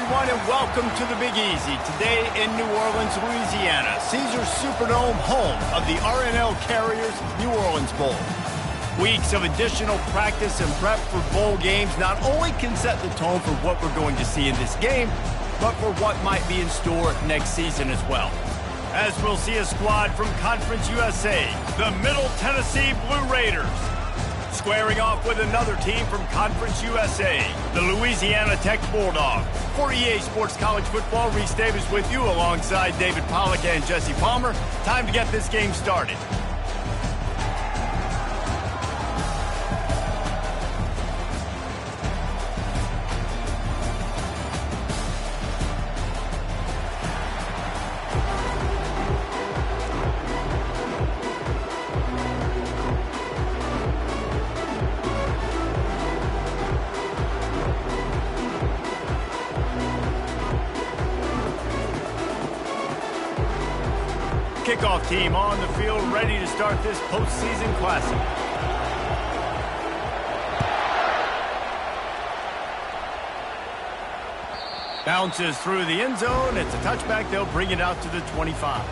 everyone, and welcome to the Big Easy. Today in New Orleans, Louisiana, Caesars Superdome, home of the RNL Carriers New Orleans Bowl. Weeks of additional practice and prep for bowl games not only can set the tone for what we're going to see in this game, but for what might be in store next season as well. As we'll see a squad from Conference USA, the Middle Tennessee Blue Raiders, squaring off with another team from Conference USA, the Louisiana Tech Bulldogs. For EA Sports College Football, Reese Davis with you alongside David Pollack and Jesse Palmer. Time to get this game started. Kickoff team on the field, ready to start this postseason classic. Bounces through the end zone. It's a touchback. They'll bring it out to the 25.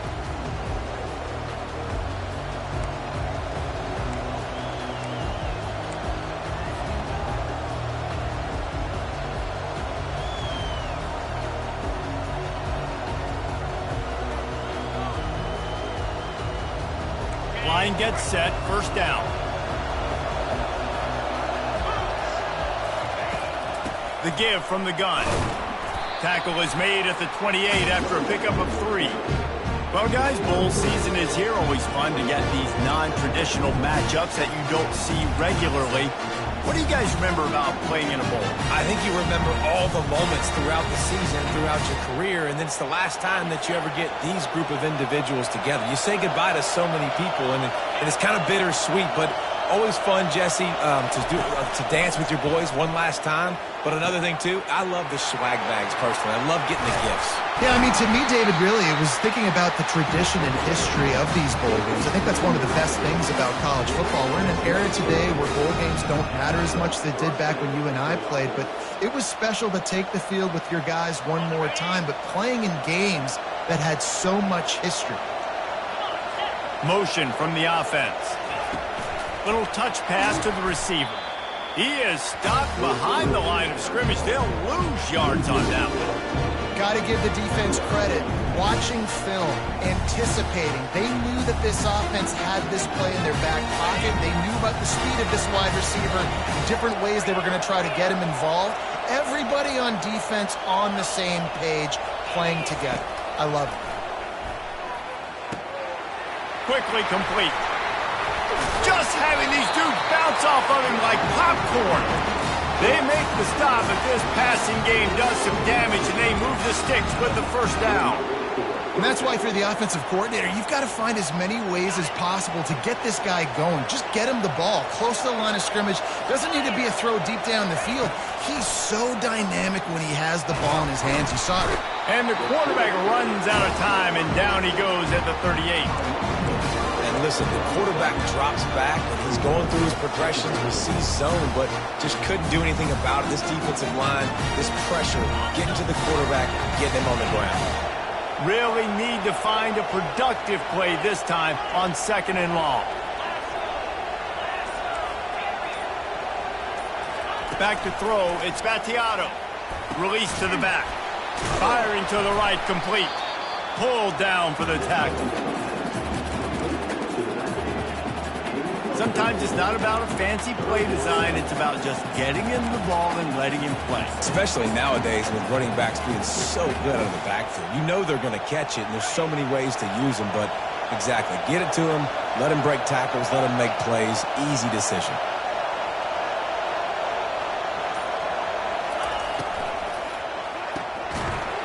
Line gets set, first down. The give from the gun. Tackle is made at the 28 after a pickup of 3. Well, guys, bowl season is here. Always fun to get these non-traditional matchups that you don't see regularly. What do you guys remember about playing in a bowl? I think you remember all the moments throughout the season, throughout your career, and then it's the last time that you ever get these group of individuals together. You say goodbye to so many people, and it's kind of bittersweet, but always fun, Jesse, to dance with your boys one last time. But another thing, too, I love the swag bags personally. I love getting the gifts. Yeah, I mean, to me, David, really, it was thinking about the tradition and history of these bowl games. I think that's one of the best things about college football. We're in an era today where bowl games don't matter as much as they did back when you and I played, but it was special to take the field with your guys one more time, but playing in games that had so much history. Motion from the offense. Little touch pass to the receiver. He is stopped behind the line of scrimmage. They'll lose yards on that one. Got to give the defense credit. Watching film, anticipating. They knew that this offense had this play in their back pocket. They knew about the speed of this wide receiver, different ways they were going to try to get him involved. Everybody on defense on the same page, playing together. I love it. Quickly complete. Just having these dudes bounce off of him like popcorn. They make the stop, but this passing game does some damage, and they move the sticks with the first down. And that's why, for the offensive coordinator, you've got to find as many ways as possible to get this guy going. Just get him the ball close to the line of scrimmage. Doesn't need to be a throw deep down the field. He's so dynamic when he has the ball in his hands. You saw it. And the quarterback runs out of time, and down he goes at the 38. And listen, the quarterback drops back, and he's going through his progressions. We see zone, but just couldn't do anything about it. This defensive line, this pressure, getting to the quarterback, getting him on the ground. Really need to find a productive play this time on 2nd and long. Back to throw, it's Battiato. Release to the back. Firing to the right, complete. Pulled down for the tackle. Sometimes it's not about a fancy play design. It's about just getting him the ball and letting him play. Especially nowadays with running backs being so good out of the backfield. You know they're going to catch it, and there's so many ways to use them. But exactly, get it to him, let him break tackles, let him make plays. Easy decision.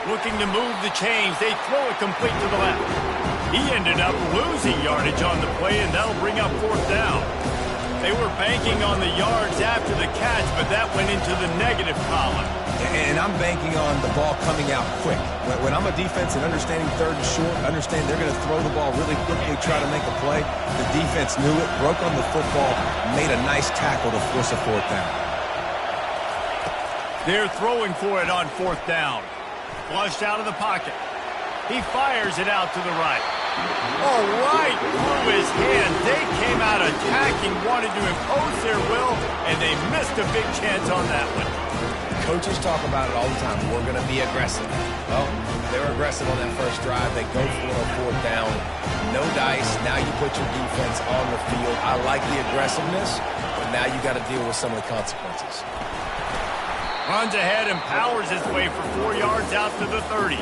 Looking to move the chains. They throw it complete to the left. He ended up losing yardage on the play, and that'll bring up 4th down. They were banking on the yards after the catch, but that went into the negative column. And I'm banking on the ball coming out quick. When I'm a defense and understanding 3rd and short, understand they're going to throw the ball really quickly, try to make a play. The defense knew it, broke on the football, made a nice tackle to force a 4th down. They're throwing for it on 4th down. Flushed out of the pocket. He fires it out to the right. Oh, right through his hand. They came out attacking, wanted to impose their will, and they missed a big chance on that one. Coaches talk about it all the time. We're going to be aggressive. Well, they were aggressive on that first drive. They go for it on fourth down. No dice. Now you put your defense on the field. I like the aggressiveness, but now you got to deal with some of the consequences. Runs ahead and powers his way for 4 yards out to the 30.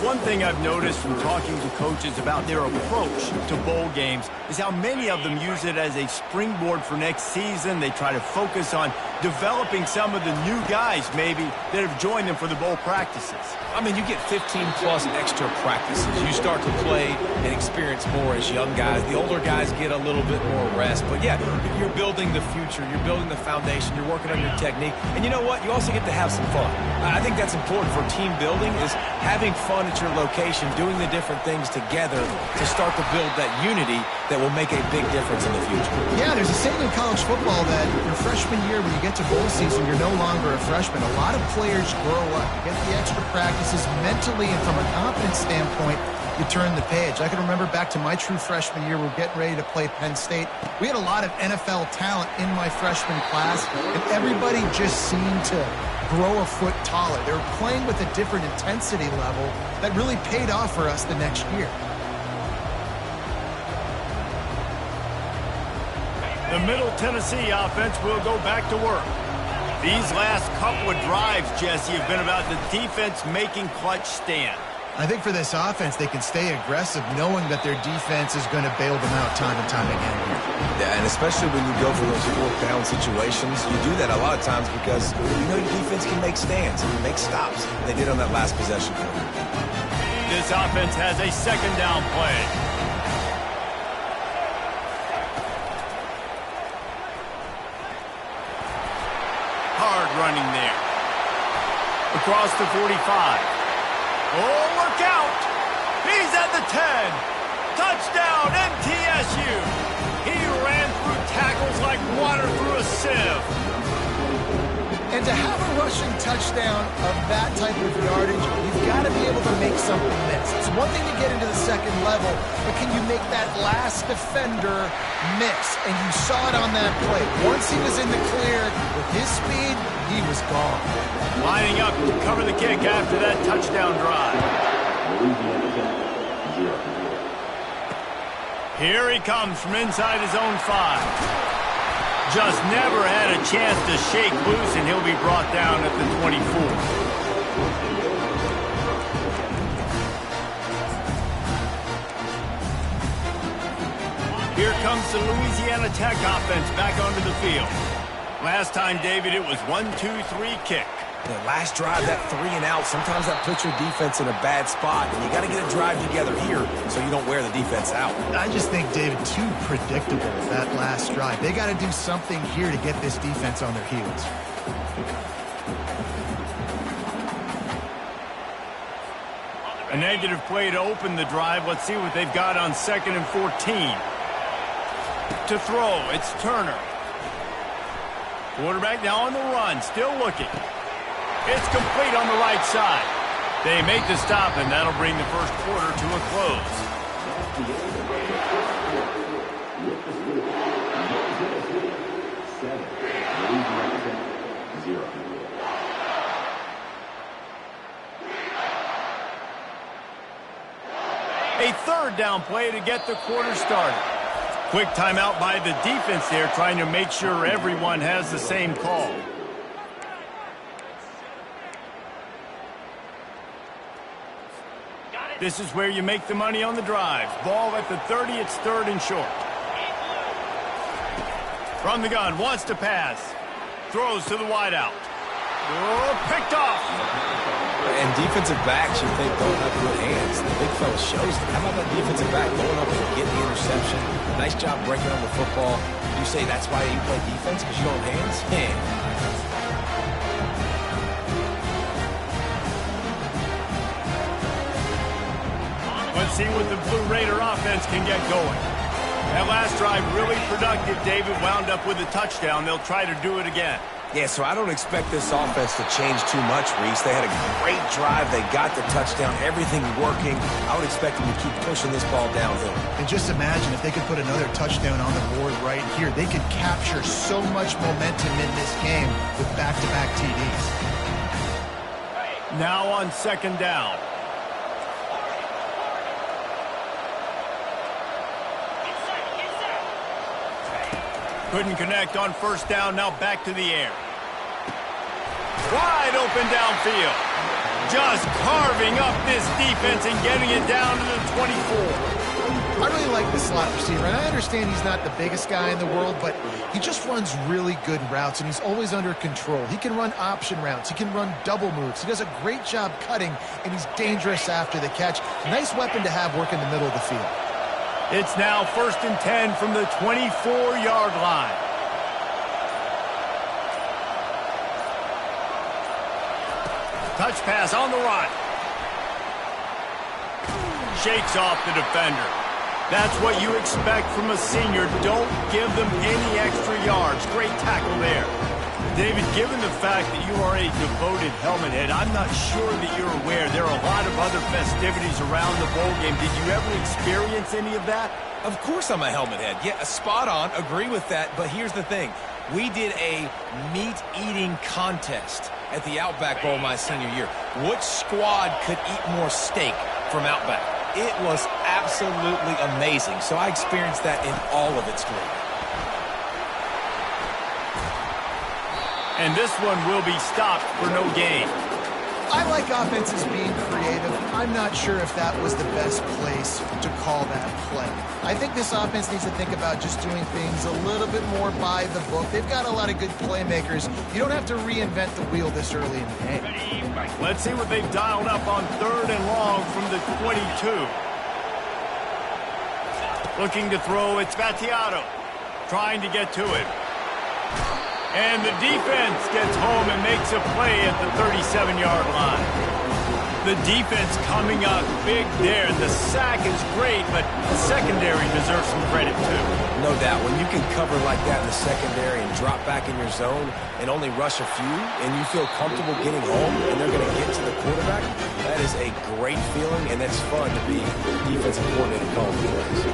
One thing I've noticed from talking to coaches about their approach to bowl games is how many of them use it as a springboard for next season. They try to focus on developing some of the new guys, maybe, that have joined them for the bowl practices. I mean, you get 15-plus extra practices. You start to play and experience more as young guys. The older guys get a little bit more rest. But, yeah, you're building the future. You're building the foundation. You're working on your technique. And you know what? You also get to have some fun. I think that's important for team building, is having fun at your location, doing the different things together to start to build that unity that will make a big difference in the future. Yeah, there's a saying in college football that your freshman year, when you get to bowl season, you're no longer a freshman. A lot of players grow up, get the extra practices mentally, and from a confidence standpoint, you turn the page. I can remember back to my true freshman year, we were getting ready to play Penn State. We had a lot of NFL talent in my freshman class, and everybody just seemed to grow a foot taller. They were playing with a different intensity level that really paid off for us the next year. The Middle Tennessee offense will go back to work. These last couple of drives, Jesse, have been about the defense making clutch stand. I think for this offense, they can stay aggressive knowing that their defense is going to bail them out time and time again here. Yeah, and especially when you go for those fourth down situations, you do that a lot of times because you know your defense can make stands and make stops. They did on that last possession. This offense has a second down play. Hard running there. Across the 45. Oh, look out! He's at the 10. Touchdown, MTSU. He ran through tackles like water through a sieve. And to have a rushing touchdown of that type of yardage, you've got to be able to make something miss. It's one thing to get into the second level, but can you make that last defender miss? And you saw it on that play. Once he was in the clear, with his speed, he was gone. Lining up to cover the kick after that touchdown drive. Here he comes from inside his own 5. Just never had a chance to shake loose, and he'll be brought down at the 24. Here comes the Louisiana Tech offense back onto the field. Last time, David, it was 1-2-3 kick. The last drive, that 3 and out, sometimes that puts your defense in a bad spot. And you got to get a drive together here so you don't wear the defense out. I just think, David, too predictable, that last drive. They got to do something here to get this defense on their heels. A negative play to open the drive. Let's see what they've got on 2nd and 14. To throw, it's Turner. Quarterback now on the run, still looking. It's complete on the right side. They make the stop, and that'll bring the first quarter to a close. A third down play to get the quarter started. Quick timeout by the defense there, trying to make sure everyone has the same call. This is where you make the money on the drives. Ball at the 30, it's 3rd and short. From the gun, wants to pass. Throws to the wideout. Oh, picked off. And defensive backs, you think, don't have good hands. The big fella shows it. How about that defensive back going up and getting the interception? Nice job breaking on the football. You say that's why you play defense, because you don't have hands? Yeah. Let's see what the Blue Raider offense can get going. That last drive really productive. David wound up with a touchdown. They'll try to do it again. Yeah, so I don't expect this offense to change too much, Reese. They had a great drive. They got the touchdown, everything working. I would expect them to keep pushing this ball downhill. And just imagine if they could put another touchdown on the board right here. They could capture so much momentum in this game with back-to-back TDs. Now on second down. Couldn't connect on first down, now back to the air. Wide open downfield. Just carving up this defense and getting it down to the 24. I really like the slot receiver, and I understand he's not the biggest guy in the world, but he just runs really good routes, and he's always under control. He can run option routes. He can run double moves. He does a great job cutting, and he's dangerous after the catch. Nice weapon to have work in the middle of the field. It's now 1st and 10 from the 24-yard line. Touch pass on the run. Shakes off the defender. That's what you expect from a senior. Don't give them any extra yards. Great tackle there. David, given the fact that you are a devoted helmet head, I'm not sure that you're aware there are a lot of other festivities around the bowl game. Did you ever experience any of that? Of course I'm a helmet head. Yeah, spot on. Agree with that. But here's the thing. We did a meat-eating contest at the Outback Bowl my senior year. Which squad could eat more steak from Outback? It was absolutely amazing. So I experienced that in all of its glory. And this one will be stopped for no gain. I like offenses being creative. I'm not sure if that was the best place to call that play. I think this offense needs to think about just doing things a little bit more by the book. They've got a lot of good playmakers. You don't have to reinvent the wheel this early in the game. Let's see what they've dialed up on 3rd and long from the 22. Looking to throw, it's Vattiato. Trying to get to it. And the defense gets home and makes a play at the 37-yard line. The defense coming up big there. The sack is great, but the secondary deserves some credit too. No doubt. When you can cover like that in the secondary and drop back in your zone and only rush a few, and you feel comfortable getting home and they're going to get to the quarterback, that is a great feeling, and that's fun to be defensive coordinator calling plays.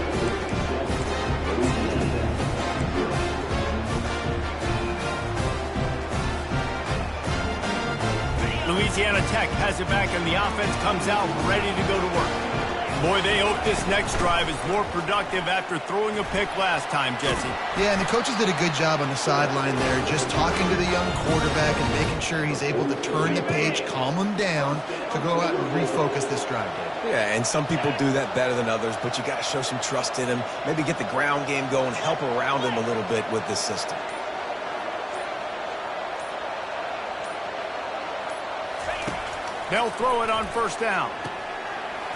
Louisiana Tech has it back, and the offense comes out ready to go to work. Boy, they hope this next drive is more productive after throwing a pick last time, Jesse. Yeah, and the coaches did a good job on the sideline there, just talking to the young quarterback and making sure he's able to turn the page, calm him down, to go out and refocus this drive. Yeah, and some people do that better than others, but you got to show some trust in him, maybe get the ground game going, help around him a little bit with this system. They'll throw it on first down.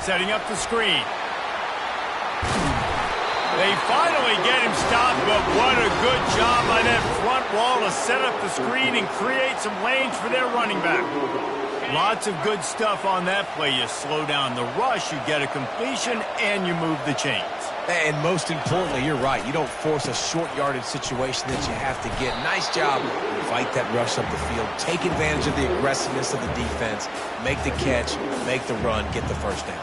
Setting up the screen. They finally get him stopped, but what a good job by that front wall to set up the screen and create some lanes for their running back. Lots of good stuff on that play. You slow down the rush, you get a completion, and you move the chains. And most importantly, you're right. You don't force a short yardage situation that you have to get. Nice job. Fight that rush up the field. Take advantage of the aggressiveness of the defense. Make the catch, make the run, get the first down.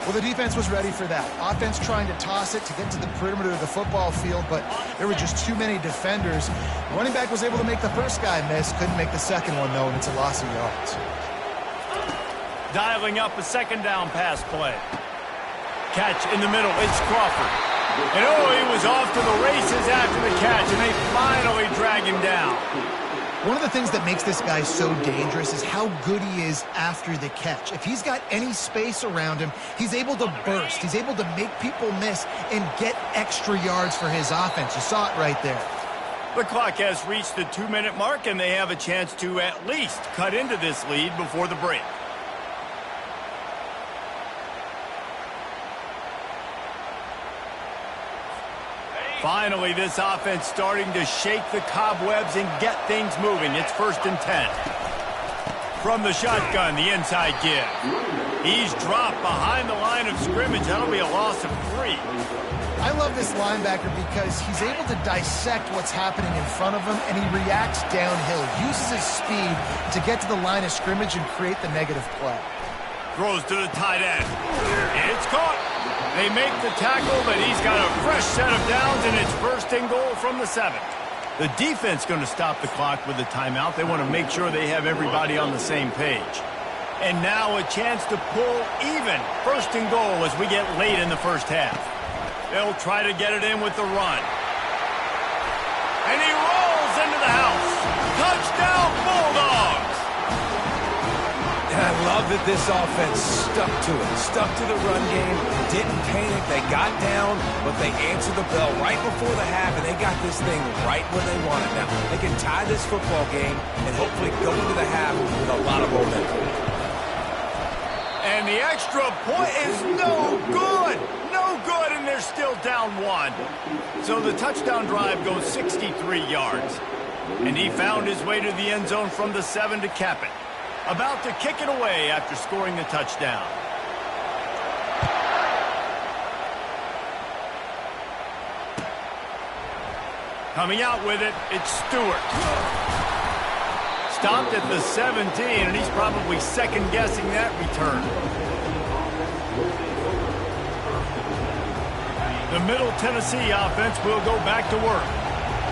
Well, the defense was ready for that. Offense trying to toss it to get to the perimeter of the football field, but there were just too many defenders. The running back was able to make the first guy miss. Couldn't make the second one, though, and it's a loss of yards. Dialing up a second down pass play. Catch in the middle, it's Crawford. And he was off to the races after the catch, and they finally drag him down. One of the things that makes this guy so dangerous is how good he is after the catch. If he's got any space around him, he's able to burst. He's able to make people miss and get extra yards for his offense. You saw it right there. The clock has reached the 2-minute mark, and they have a chance to at least cut into this lead before the break. Finally, this offense starting to shake the cobwebs and get things moving. It's 1st and 10. From the shotgun, the inside give. He's dropped behind the line of scrimmage. That'll be a loss of 3. I love this linebacker because he's able to dissect what's happening in front of him, and he reacts downhill, uses his speed to get to the line of scrimmage and create the negative play. Throws to the tight end. It's caught. They make the tackle, but he's got a fresh set of downs, and it's first and goal from the 7. The defense going to stop the clock with a timeout. They want to make sure they have everybody on the same page. And now a chance to pull even first and goal as we get late in the first half. They'll try to get it in with the run. And he rolls into the house. Touchdown, Bulldogs! And I love that this offense stuck to it. Stuck to the run game. Didn't panic. They got down, but they answered the bell right before the half, and they got this thing right where they want it. Now, they can tie this football game and hopefully go into the half with a lot of momentum. And the extra point is no good. No good, and they're still down 1. So the touchdown drive goes 63 yards. And he found his way to the end zone from the 7 to cap it. About to kick it away after scoring the touchdown. Coming out with it, it's Stewart. Stopped at the 17, and he's probably second-guessing that return. The Middle Tennessee offense will go back to work.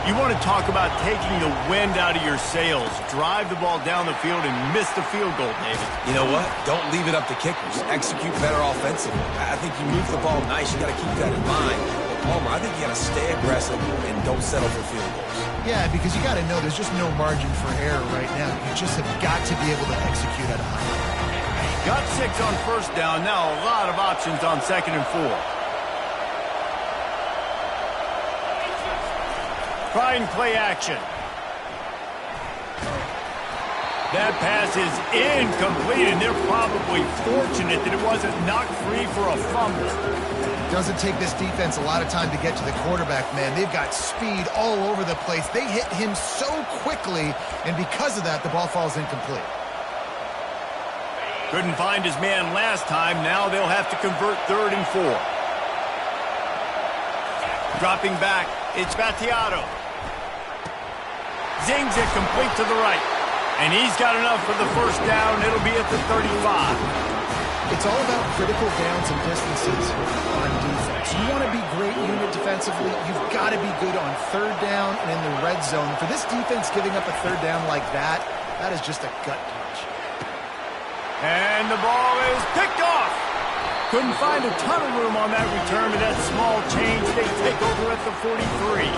You want to talk about taking the wind out of your sails. Drive the ball down the field and miss the field goal, David. You know what? Don't leave it up to kickers. Execute better offensively. I think you move the ball nice. You got to keep that in mind. But Palmer, I think you got to stay aggressive and don't settle for field goals. Yeah, because you got to know there's just no margin for error right now. You just have got to be able to execute at a high level. Got 6 on first down. Now a lot of options on 2nd and 4. Trying play action. That pass is incomplete, and they're probably fortunate that it wasn't knocked free for a fumble. Doesn't take this defense a lot of time to get to the quarterback, man. They've got speed all over the place. They hit him so quickly, and because of that, the ball falls incomplete. Couldn't find his man last time. Now they'll have to convert 3rd and 4. Dropping back, it's Battiato. Zings it complete to the right. And he's got enough for the first down. It'll be at the 35. It's all about critical downs and distances on defense. You want to be great unit defensively, you've got to be good on 3rd down and in the red zone. For this defense giving up a 3rd down like that, that is just a gut punch. And the ball is picked off. Couldn't find a ton of room on that return, but that small change, they take over at the 43.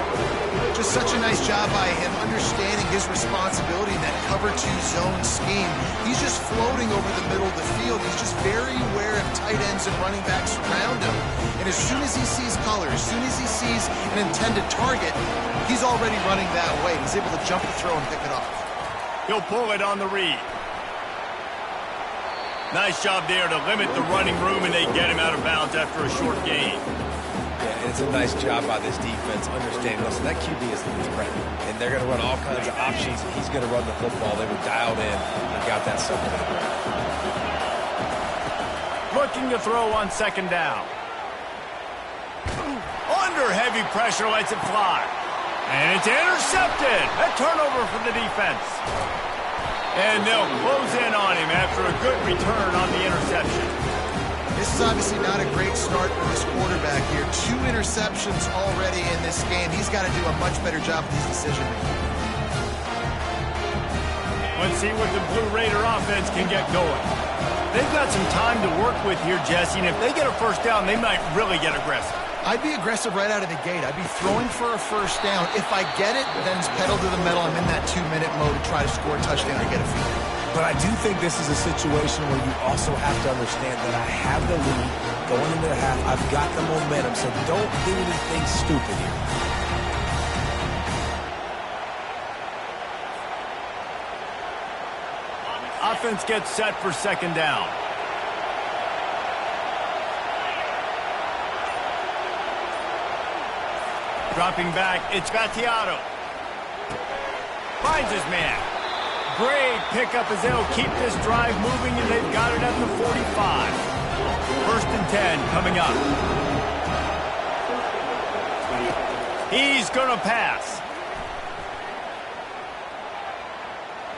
Just such a nice job by him understanding his responsibility in that cover 2 zone scheme. He's just floating over the middle of the field. He's just very aware of tight ends and running backs around him. And as soon as he sees color, as soon as he sees an intended target, he's already running that way. He's able to jump the throw and pick it off. He'll pull it on the read. Nice job there to limit the running room, and they get him out of bounds after a short gain. Yeah, and it's a nice job by this defense understanding, listen, that QB is the threat, and they're going to run all kinds of options. He's going to run the football. They were dialed in and got that second down. Looking to throw on 2nd down. Under heavy pressure, lets it fly. And it's intercepted. A turnover for the defense. And they'll close in on him after a good return on the interception. This is obviously not a great start for this quarterback here. 2 interceptions already in this game. He's got to do a much better job with his decision-making. Let's see what the Blue Raider offense can get going. They've got some time to work with here, Jesse, and if they get a first down, they might really get aggressive. I'd be aggressive right out of the gate. I'd be throwing for a first down. If I get it, then it's pedal to the metal. I'm in that 2-minute mode to try to score a touchdown or get a field. But I do think this is a situation where you also have to understand that I have the lead going into the half. I've got the momentum, so don't do anything stupid here. Offense gets set for 2nd down. Dropping back, it's Battiato. Finds his man. Great pickup as they'll keep this drive moving, and they've got it at the 45. 1st and 10 coming up. He's going to pass.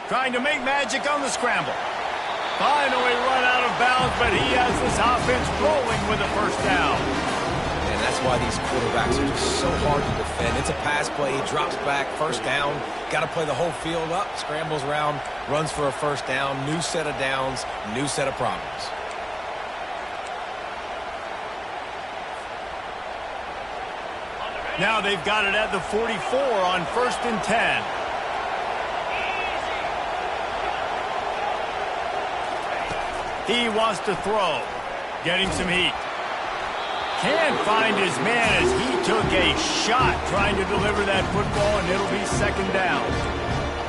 Trying to make magic on the scramble. Finally run out of bounds, but he has this offense rolling with a first down. And that's why these quarterbacks are just so hard to defend. It's a pass play, he drops back, first down. Got to play the whole field up, scrambles around, runs for a first down, new set of downs, new set of problems. Now they've got it at the 44 on 1st and 10. He wants to throw. Getting some heat. Can't find his man as he took a shot trying to deliver that football, and it'll be 2nd down.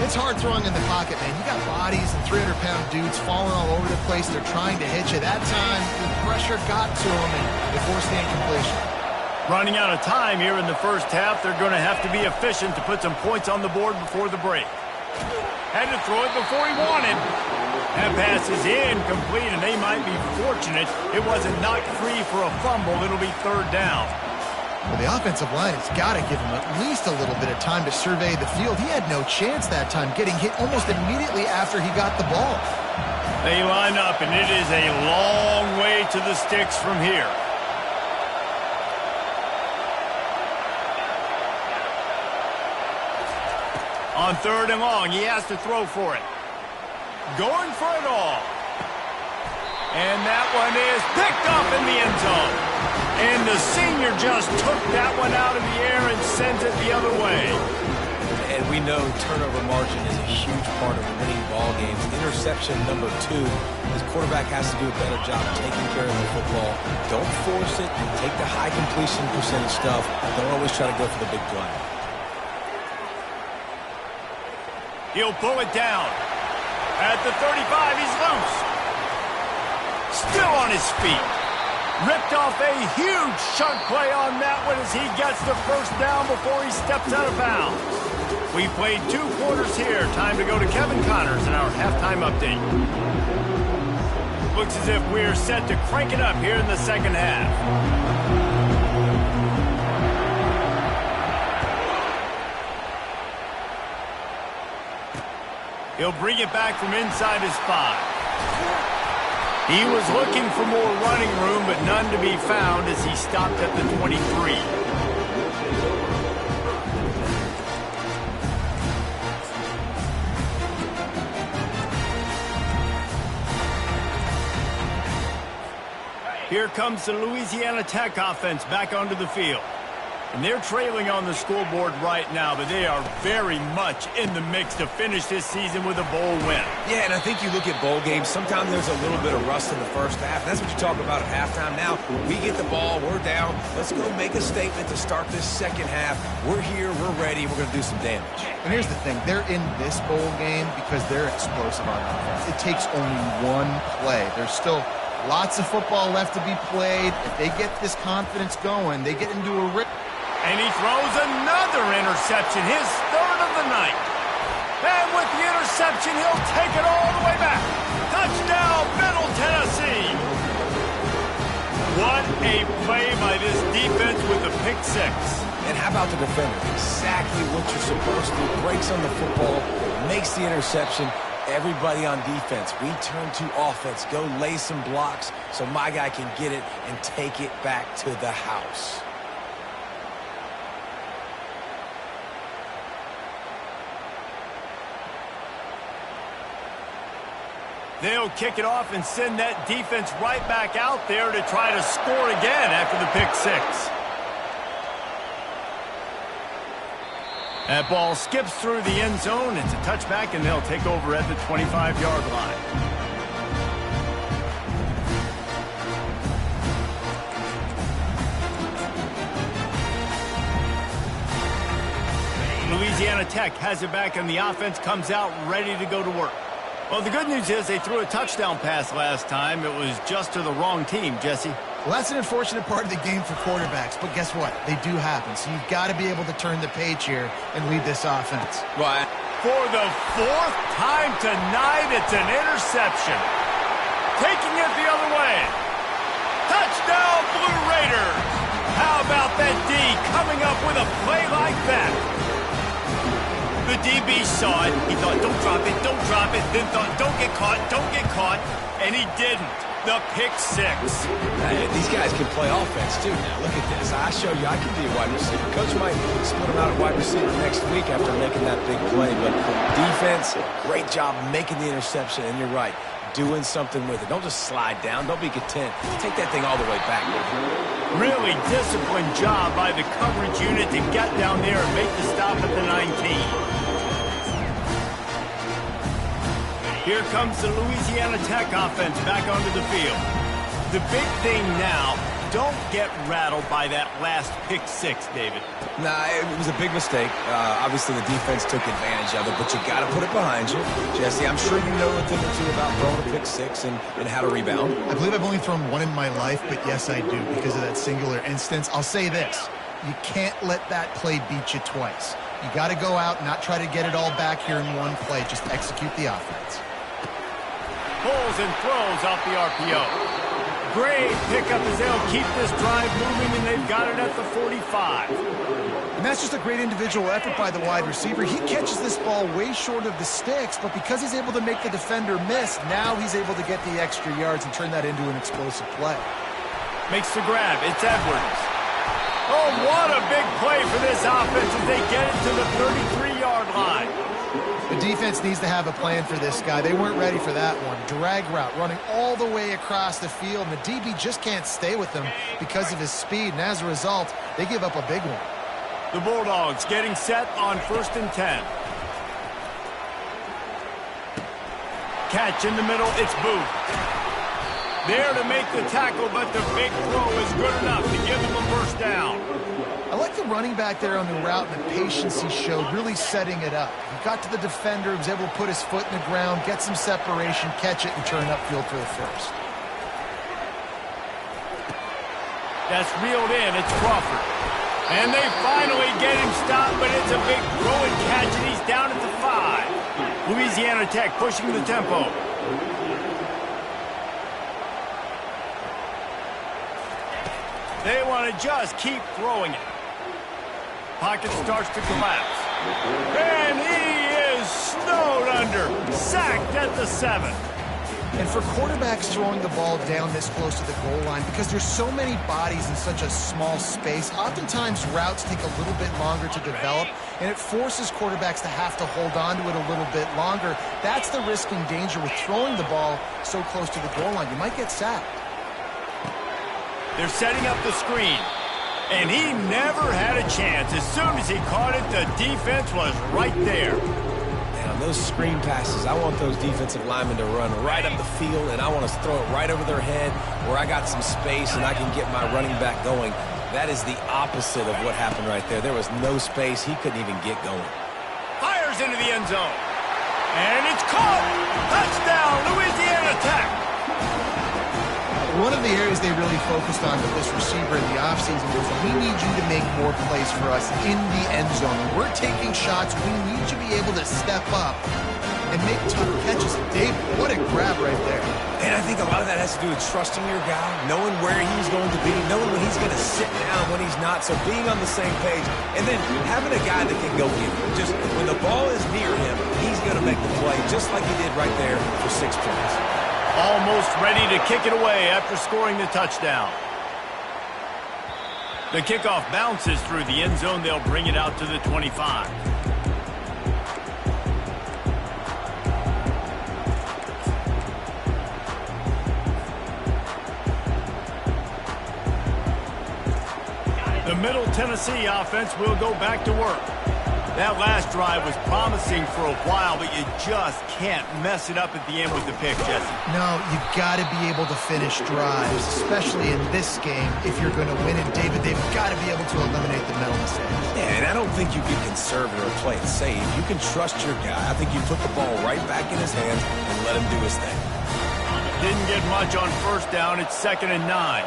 It's hard throwing in the pocket, man. You got bodies and 300-pound dudes falling all over the place. They're trying to hit you. That time, the pressure got to him, and they forced the incompletion. Running out of time here in the first half. They're going to have to be efficient to put some points on the board before the break. Had to throw it before he wanted. That pass is incomplete, and they might be fortunate it wasn't knocked free for a fumble. It'll be 3rd down. Well, the offensive line has got to give him at least a little bit of time to survey the field. He had no chance that time, getting hit almost immediately after he got the ball. They line up, and it is a long way to the sticks from here. On 3rd and long, he has to throw for it. Going for it all. And that one is picked up in the end zone. And the senior just took that one out of the air and sends it the other way. And we know turnover margin is a huge part of winning ball games. Interception number 2. This quarterback has to do a better job taking care of the football. Don't force it. Take the high completion percentage stuff. Don't always try to go for the big play. He'll pull it down. At the 35, he's loose. Still on his feet. Ripped off a huge chunk play on that one as he gets the first down before he steps out of bounds. We played 2 quarters here. Time to go to Kevin Connors in our halftime update. Looks as if we're set to crank it up here in the second half. He'll bring it back from inside his 5. He was looking for more running room, but none to be found as he stopped at the 23. Here comes the Louisiana Tech offense back onto the field. And they're trailing on the scoreboard right now, but they are very much in the mix to finish this season with a bowl win. Yeah, and I think you look at bowl games, sometimes there's a little bit of rust in the first half. That's what you talk about at halftime. Now, we get the ball, we're down. Let's go make a statement to start this second half. We're here, we're ready, we're going to do some damage. And here's the thing. They're in this bowl game because they're explosive on offense. It takes only one play. There's still lots of football left to be played. If they get this confidence going, they get into a rip. And he throws another interception, his 3rd of the night. And with the interception, he'll take it all the way back. Touchdown, Middle Tennessee. What a play by this defense with the pick 6. And how about the defender? Exactly what you're supposed to do. Breaks on the football, makes the interception. Everybody on defense, we turn to offense. Go lay some blocks so my guy can get it and take it back to the house. They'll kick it off and send that defense right back out there to try to score again after the pick 6. That ball skips through the end zone. It's a touchback, and they'll take over at the 25-yard line. Louisiana Tech has it back, and the offense comes out ready to go to work. Well, the good news is they threw a touchdown pass last time. It was just to the wrong team, Jesse. Well, that's an unfortunate part of the game for quarterbacks, but guess what? They do happen, so you've got to be able to turn the page here and lead this offense. Right. For the 4th time tonight, it's an interception. Taking it the other way. Touchdown, Blue Raiders. How about that D coming up with a play like that? The DB saw it. He thought, don't drop it, don't drop it. Then thought, don't get caught, and he didn't. The pick six. Hey, these guys can play offense, too, now. Look at this. I show you I can be a wide receiver. Coach might split him out at wide receiver next week after making that big play. But defense, great job making the interception. And you're right, doing something with it. Don't just slide down. Don't be content. Take that thing all the way back. Really disciplined job by the coverage unit to get down there and make the stop at the 19. Here comes the Louisiana Tech offense back onto the field. The big thing now, don't get rattled by that last pick six, David. Nah, it was a big mistake. Obviously, the defense took advantage of it, but you got to put it behind you. Jesse, I'm sure you know a thing or two about throwing a pick six and how to rebound. I believe I've only thrown one in my life, but yes, I do because of that singular instance. I'll say this. You can't let that play beat you twice. You got to go out and not try to get it all back here in one play. Just execute the offense. Pulls and throws off the RPO. Great pickup as they'll keep this drive moving, and they've got it at the 45. And that's just a great individual effort by the wide receiver. He catches this ball way short of the sticks, but because he's able to make the defender miss, now he's able to get the extra yards and turn that into an explosive play. Makes the grab. It's Edwards. Oh, what a big play for this offense as they get it to the 33-yard line. The defense needs to have a plan for this guy. They weren't ready for that one. Drag route running all the way across the field, and the DB just can't stay with him because of his speed, and as a result, they give up a big one. The Bulldogs getting set on 1st and 10. Catch in the middle, it's Booth. There to make the tackle, but the big throw is good enough to give them a first down. I like the running back there on the route and the patience he showed, really setting it up. He got to the defender, was able to put his foot in the ground, get some separation, catch it, and turn upfield for the first. That's reeled in. It's Crawford. And they finally get him stopped, but it's a big throw and catch, and he's down at the 5. Louisiana Tech pushing the tempo. They want to just keep throwing it. Pocket starts to collapse. And he is snowed under. Sacked at the 7. And for quarterbacks throwing the ball down this close to the goal line, because there's so many bodies in such a small space, oftentimes routes take a little bit longer to develop, and it forces quarterbacks to have to hold on to it a little bit longer. That's the risk and danger with throwing the ball so close to the goal line. You might get sacked. They're setting up the screen. And he never had a chance. As soon as he caught it, the defense was right there. And on those screen passes, I want those defensive linemen to run right up the field, and I want to throw it right over their head where I got some space and I can get my running back going. That is the opposite of what happened right there. There was no space. He couldn't even get going. Fires into the end zone. And it's caught. Touchdown, Louisiana Tech. One of the areas they really focused on with this receiver in the offseason was, we need you to make more plays for us in the end zone. When we're taking shots, we need you to be able to step up and make tough catches. David, what a grab right there. And I think a lot of that has to do with trusting your guy, knowing where he's going to be, knowing when he's going to sit down, when he's not, so being on the same page, and then having a guy that can go get it. Just when the ball is near him, he's going to make the play, just like he did right there for 6 points. Almost ready to kick it away after scoring the touchdown. The kickoff bounces through the end zone. They'll bring it out to the 25. The Middle Tennessee offense will go back to work. That last drive was promising for a while, but you just can't mess it up at the end with the pick, Jesse. No, you've got to be able to finish drives, especially in this game if you're going to win. And David, they've got to be able to eliminate the mental mistakes. Yeah, and I don't think you can conservative or play it safe. You can trust your guy. I think you put the ball right back in his hands and let him do his thing. Didn't get much on first down. It's 2nd and 9.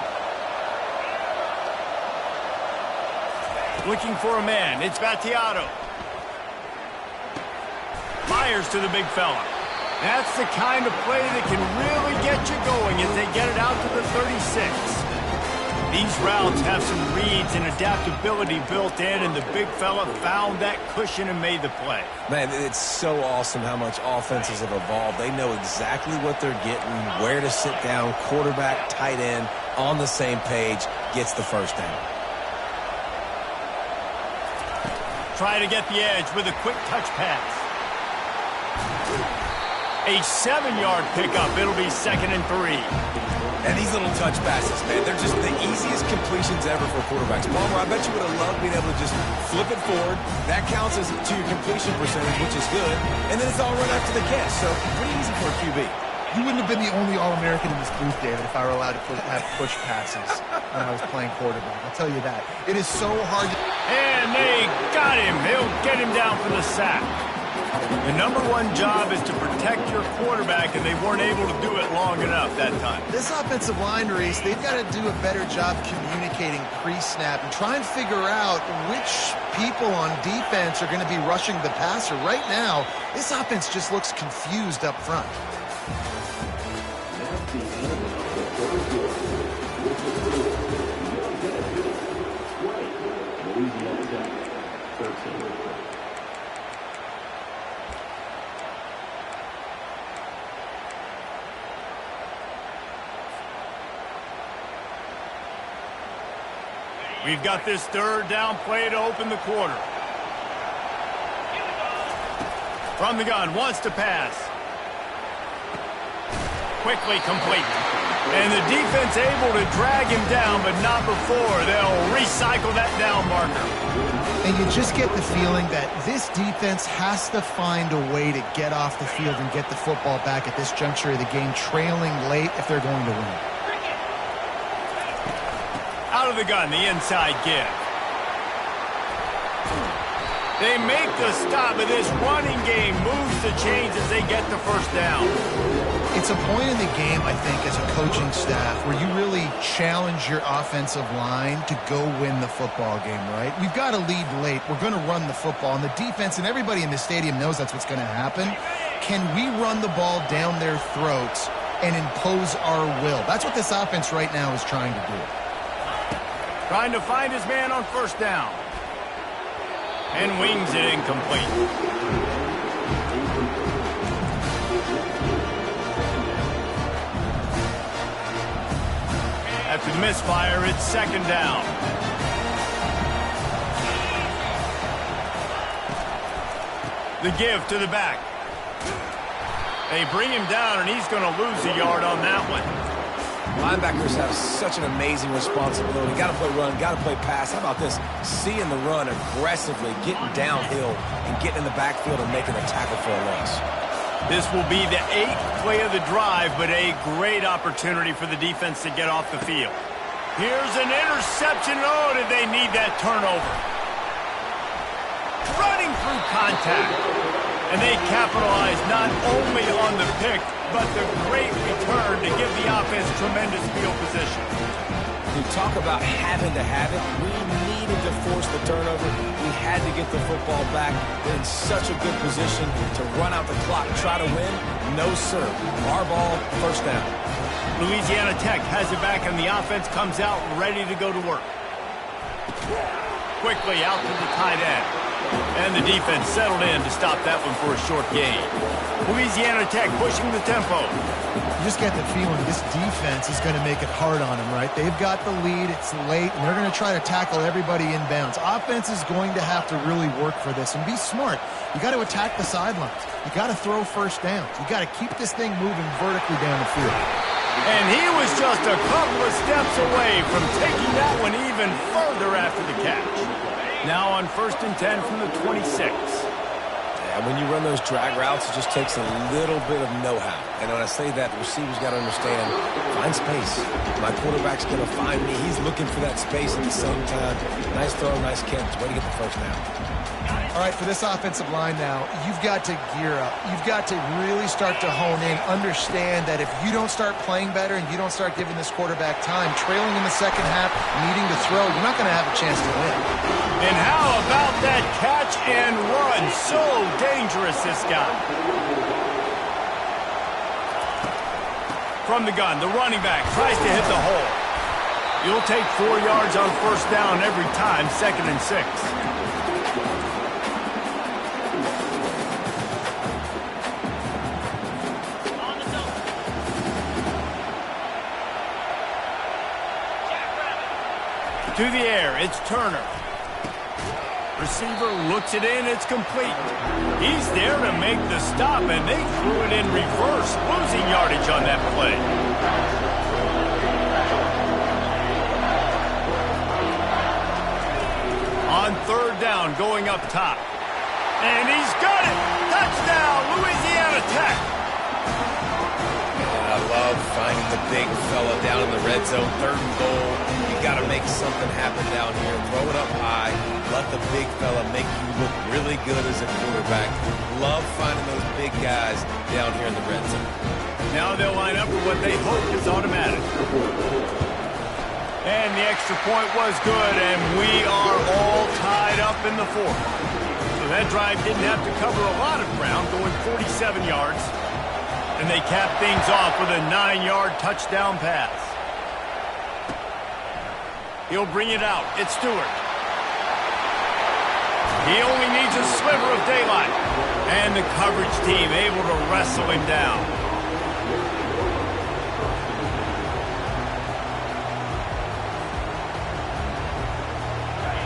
Looking for a man. It's Battiato. Fires to the big fella. That's the kind of play that can really get you going as they get it out to the 36. These routes have some reads and adaptability built in, and the big fella found that cushion and made the play. Man, it's so awesome how much offenses have evolved. They know exactly what they're getting, where to sit down, quarterback, tight end, on the same page, gets the first down. Try to get the edge with a quick touch pass. A 7-yard pickup. It'll be 2nd and 3. And these little touch passes, man, they're just the easiest completions ever for quarterbacks. Palmer, I bet you would have loved being able to just flip it forward. That counts as to your completion percentage, which is good. And then it's all run after the catch, so pretty easy for a QB. You wouldn't have been the only All-American in this booth, David, if I were allowed to have push passes when I was playing quarterback. I'll tell you that. It is so hard to... And they got him. They'll get him down for the sack. The #1 job is to protect your quarterback, and they weren't able to do it long enough that time. This offensive line, Reese, they've got to do a better job communicating pre-snap and try and figure out which people on defense are going to be rushing the passer. Right now, this offense just looks confused up front. We've got this 3rd down play to open the quarter. From the gun, wants to pass. Quickly complete. And the defense able to drag him down, but not before. They'll recycle that down marker. And you just get the feeling that this defense has to find a way to get off the field and get the football back at this juncture of the game, trailing late if they're going to win. Out of the gun, the inside give. They make the stop, but this running game moves the chains as they get the first down. It's a point in the game, I think, as a coaching staff, where you really challenge your offensive line to go win the football game, right? We've got to lead late. We're going to run the football, and the defense and everybody in the stadium knows that's what's going to happen. Can we run the ball down their throats and impose our will? That's what this offense right now is trying to do. Trying to find his man on first down. And wings it incomplete. After the misfire, it's 2nd down. The give to the back. They bring him down, and he's going to lose a yard on that one. Linebackers have such an amazing responsibility. Got to play run, got to play pass. How about this? Seeing the run aggressively, getting downhill, and getting in the backfield and making a tackle for a loss. This will be the 8th play of the drive, but a great opportunity for the defense to get off the field. Here's an interception. Oh, did they need that turnover? Running through contact. And they capitalize not only on the pick, but the great return to give the offense tremendous field position. You talk about having to have it. We needed to force the turnover. We had to get the football back. We're in such a good position to run out the clock, try to win. No, sir. Our ball, first down. Louisiana Tech has it back, and the offense comes out ready to go to work. Quickly out to the tight end. And the defense settled in to stop that one for a short gain. Louisiana Tech pushing the tempo. You just get the feeling this defense is going to make it hard on them, right? They've got the lead, it's late, and they're going to try to tackle everybody inbounds. Offense is going to have to really work for this and be smart. You got to attack the sidelines. You got to throw first downs. You got to keep this thing moving vertically down the field. And he was just a couple of steps away from taking that one even further after the catch. Now on 1st and 10 from the 26. Yeah, when you run those drag routes, it just takes a little bit of know-how. And when I say that, the receiver's got to understand, find space. My quarterback's going to find me. He's looking for that space at the same time. Nice throw, nice catch. Way to get the first down. All right, for this offensive line now, you've got to gear up. You've got to really start to hone in, understand that if you don't start playing better and you don't start giving this quarterback time, trailing in the second half, needing to throw, you're not going to have a chance to win. And how about that catch and run? So dangerous, this guy. From the gun, the running back tries to hit the hole. You'll take 4 yards on first down every time, 2nd and 6. To the air, it's Turner. Receiver looks it in, it's complete. He's there to make the stop, and they threw it in reverse, losing yardage on that play. On 3rd down, going up top. And he's got it! Touchdown, Louisiana Tech! I love finding the big fella down in the red zone. 3rd and goal. You got to make something happen down here. Throw it up high. Let the big fella make you look really good as a quarterback. Love finding those big guys down here in the red zone. Now they'll line up for what they hope is automatic. And the extra point was good, and we are all tied up in the 4th. So that drive didn't have to cover a lot of ground, going 47 yards. And they cap things off with a 9-yard touchdown pass. He'll bring it out. It's Stewart. He only needs a sliver of daylight. And the coverage team able to wrestle him down.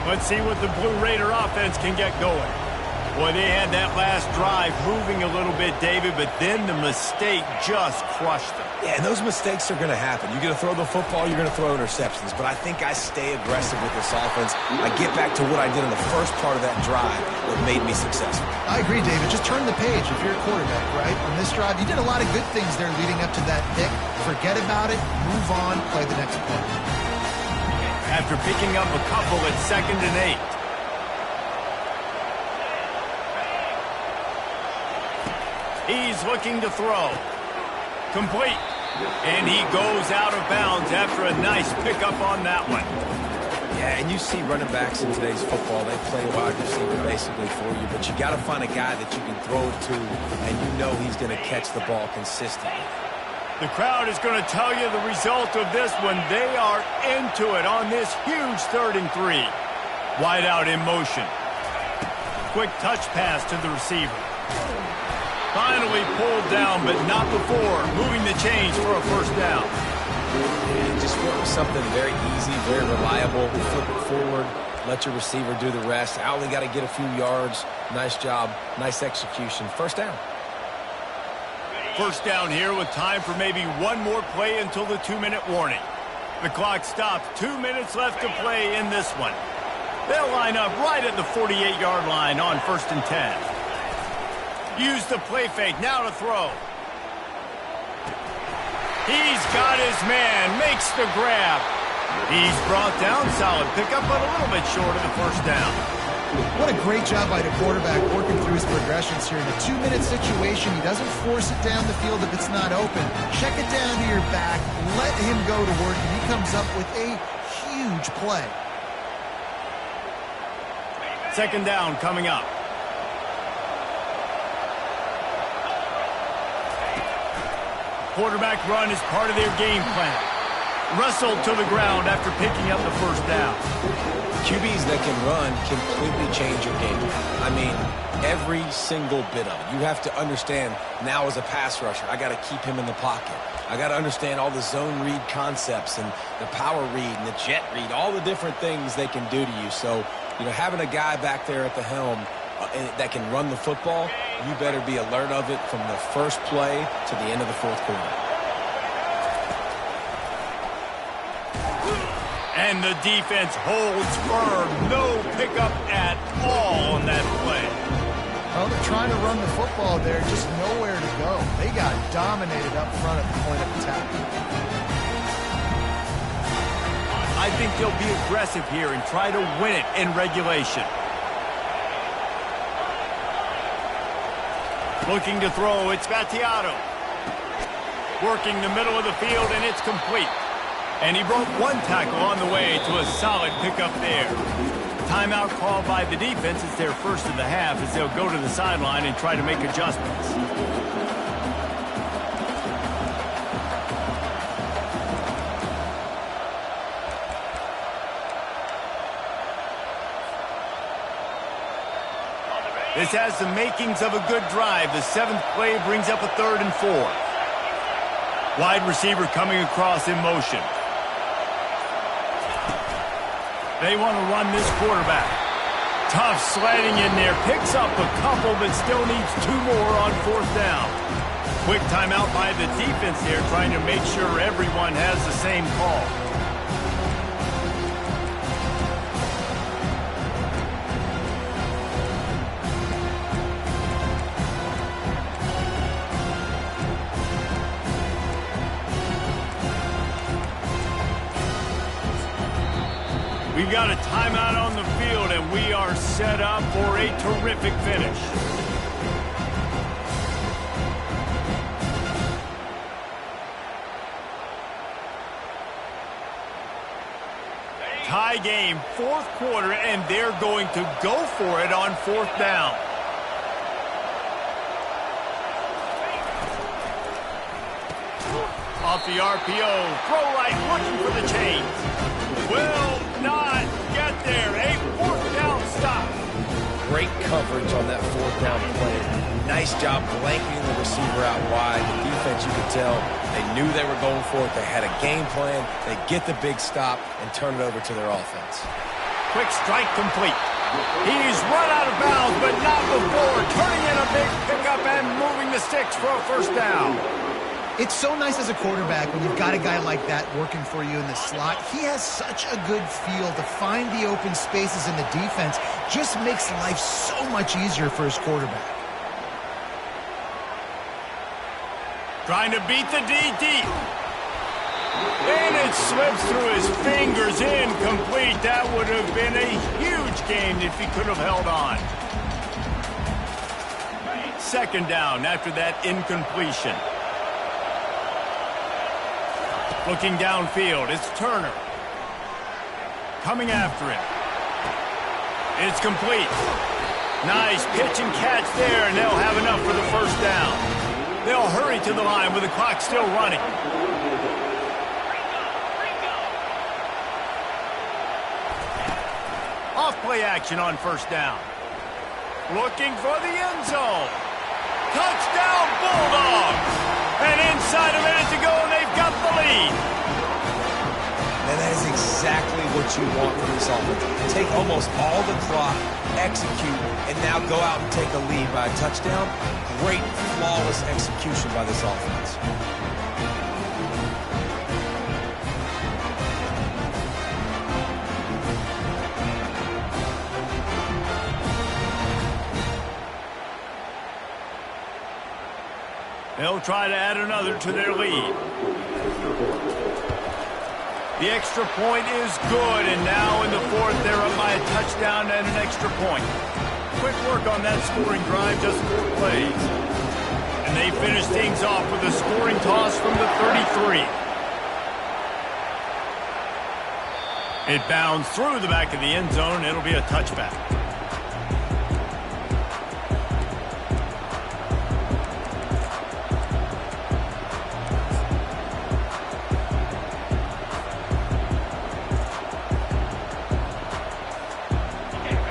Let's see what the Blue Raider offense can get going. Boy, they had that last drive moving a little bit, David, but then the mistake just crushed them. Yeah, and those mistakes are going to happen. You're going to throw the football, you're going to throw interceptions. But I think I stay aggressive with this offense. I get back to what I did in the first part of that drive that made me successful. I agree, David. Just turn the page if you're a quarterback, right? On this drive, you did a lot of good things there leading up to that pick. Forget about it, move on, play the next play. After picking up a couple at 2nd and 8. He's looking to throw. Complete. And he goes out of bounds after a nice pickup on that one. Yeah, and you see running backs in today's football, they play wide receiver basically for you, but you got to find a guy that you can throw it to, and you know he's going to catch the ball consistently. The crowd is going to tell you the result of this when they are into it on this huge 3rd and 3. Wide out in motion. Quick touch pass to the receiver. Finally pulled down, but not before moving the chains for a first down. And just go with something very easy, very reliable. Flip it forward, let your receiver do the rest. I only got to get a few yards. Nice job, nice execution. First down. First down here with time for maybe one more play until the 2-minute warning. The clock stops. 2 minutes left to play in this one. They'll line up right at the 48-yard line on 1st and 10. Use the play fake, now to throw. He's got his man, makes the grab. He's brought down, solid pickup, but a little bit short of the first down. What a great job by the quarterback working through his progressions here. In a 2-minute situation, he doesn't force it down the field if it's not open. Check it down to your back, let him go to work, and he comes up with a huge play. 2nd down coming up. Quarterback run is part of their game plan. Wrestled to the ground after picking up the first down. QBs that can run completely change your game. I mean, every single bit of it. You have to understand now as a pass rusher, I got to keep him in the pocket. I got to understand all the zone read concepts and the power read and the jet read, all the different things they can do to you. So, you know, having a guy back there at the helm that can run the football, you better be alert of it from the first play to the end of the 4th quarter. And the defense holds firm. No pickup at all on that play. Well, they're trying to run the football there, just nowhere to go. They got dominated up front at the point of attack. I think they'll be aggressive here and try to win it in regulation. Looking to throw, it's Vattiato. Working the middle of the field, and it's complete. And he broke one tackle on the way to a solid pickup there. Timeout called by the defense. It's their first of the half as they'll go to the sideline and try to make adjustments. This has the makings of a good drive. The 7th play brings up a 3rd and 4. Wide receiver coming across in motion. They want to run this quarterback. Tough sledding in there. Picks up a couple, but still needs 2 more on 4th down. Quick timeout by the defense here, trying to make sure everyone has the same call. We've got a timeout on the field, and we are set up for a terrific finish. Tie game, 4th quarter, and they're going to go for it on 4th down. Off the RPO, throw right, looking for the chains. Will not get there. A 4th down stop. Great coverage on that 4th down play. Nice job blanketing the receiver out wide. The defense, you could tell, they knew they were going for it. They had a game plan. They get the big stop and turn it over to their offense. Quick strike complete. He's run out of bounds, but not before turning in a big pickup and moving the sticks for a 1st down. It's so nice as a quarterback when you've got a guy like that working for you in the slot. He has such a good feel to find the open spaces in the defense. Just makes life so much easier for his quarterback. Trying to beat the D deep. And it slips through his fingers, incomplete. That would have been a huge gain if he could have held on. 2nd down after that incompletion. Looking downfield, it's Turner. Coming after him. It's complete. Nice pitch and catch there, and they'll have enough for the 1st down. They'll hurry to the line with the clock still running. Off play action on 1st down. Looking for the end zone. Touchdown Bulldogs! And inside a minute to go, and they've got the lead. And that is exactly what you want from this offense. Take almost all the clock, execute, and now go out and take a lead by a touchdown. Great, flawless execution by this offense. They'll try to add another to their lead. The extra point is good, and now in the 4th, they're up by a touchdown and an extra point. Quick work on that scoring drive, just 4 plays. And they finish things off with a scoring toss from the 33. It bounds through the back of the end zone. It'll be a touchback.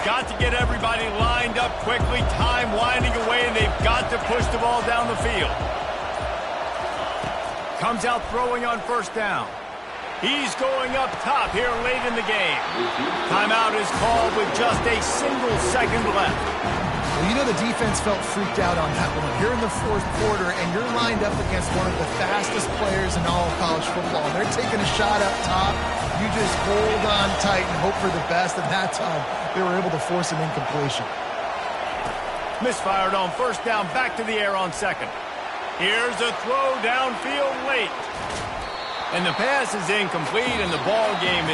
Got to get everybody lined up quickly. Time winding away, and they've got to push the ball down the field. Comes out throwing on 1st down. He's going up top here late in the game. Timeout is called with just a single second left. Well, you know the defense felt freaked out on that one. You're in the 4th quarter, and you're lined up against one of the fastest players in all of college football. They're taking a shot up top. You just hold on tight and hope for the best, and that time they were able to force an incompletion. Misfired on 1st down, back to the air on 2nd. Here's a throw downfield late. And the pass is incomplete, and the ball game is